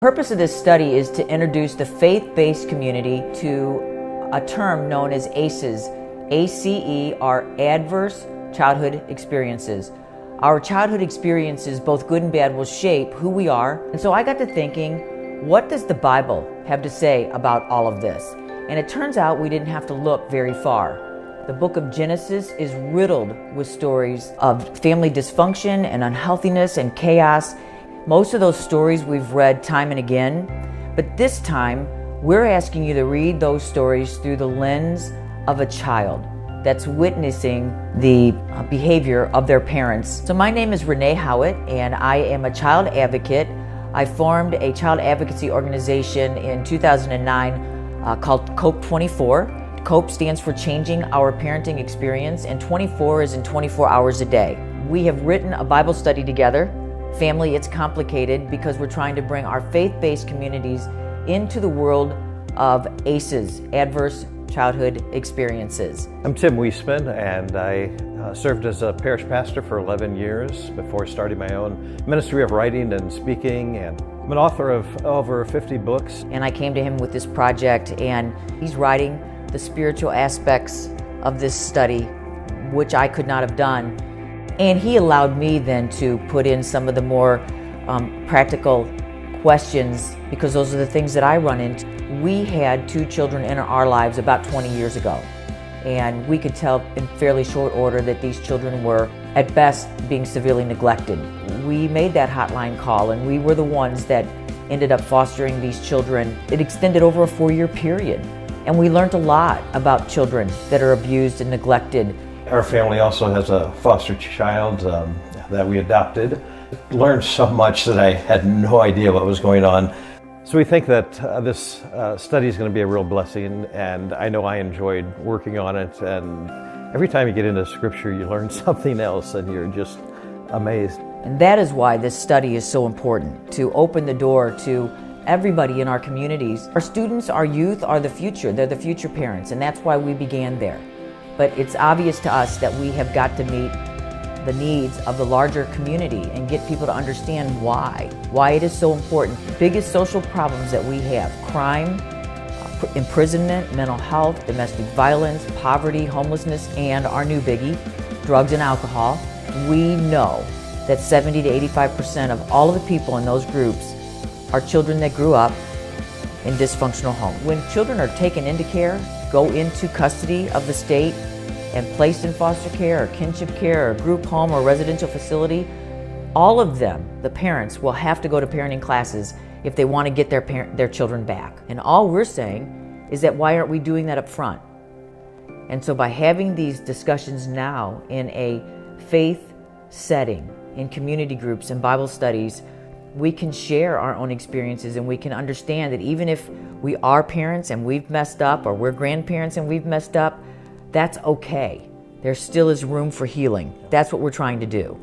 purpose of this study is to introduce the faith-based community to a term known as ACEs. ACE are adverse childhood experiences. Our childhood experiences, both good and bad, will shape who we are. And so I got to thinking, what does the Bible have to say about all of this? And it turns out we didn't have to look very far. The book of Genesis is riddled with stories of family dysfunction and unhealthiness and chaos. Most of those stories we've read time and again, but this time we're asking you to read those stories through the lens of a child that's witnessing the behavior of their parents. So my name is Renee Howitt, and I am a child advocate. I formed a child advocacy organization in 2009 called COPE 24. COPE stands for Changing Our Parenting Experience, and 24 is in 24 hours a day. We have written a Bible study together. Family, it's complicated because we're trying to bring our faith-based communities into the world of ACEs, adverse childhood experiences. I'm Tim Wiesman, and I served as a parish pastor for 11 years before starting my own ministry of writing and speaking, and I'm an author of over 50 books. And I came to him with this project, and he's writing the spiritual aspects of this study, which I could not have done. And he allowed me then to put in some of the more practical questions, because those are the things that I run into. We had 2 children in our lives about 20 years ago, and we could tell in fairly short order that these children were, at best, being severely neglected. We made that hotline call, and we were the ones that ended up fostering these children. It extended over a 4-year period, and we learned a lot about children that are abused and neglected. Our family also has a foster child that we adopted. Learned so much that I had no idea what was going on. So we think that this study is going to be a real blessing, and I know I enjoyed working on it. And every time you get into Scripture, you learn something else, and you're just amazed. And that is why this study is so important, to open the door to everybody in our communities. Our students, our youth are the future. They're the future parents, and that's why we began there. But it's obvious to us that we have got to meet the needs of the larger community and get people to understand why it is so important. The biggest social problems that we have: crime, imprisonment, mental health, domestic violence, poverty, homelessness, and our new biggie, drugs and alcohol. We know that 70 to 85% of all of the people in those groups are children that grew up in dysfunctional homes. When children are taken into care, go into custody of the state, and placed in foster care or kinship care or group home or residential facility, all of them, the parents, will have to go to parenting classes if they want to get their children back. And all we're saying is that why aren't we doing that up front? And so by having these discussions now in a faith setting, in community groups and Bible studies, we can share our own experiences, and we can understand that even if we are parents and we've messed up, or we're grandparents and we've messed up, that's okay. There still is room for healing. That's what we're trying to do.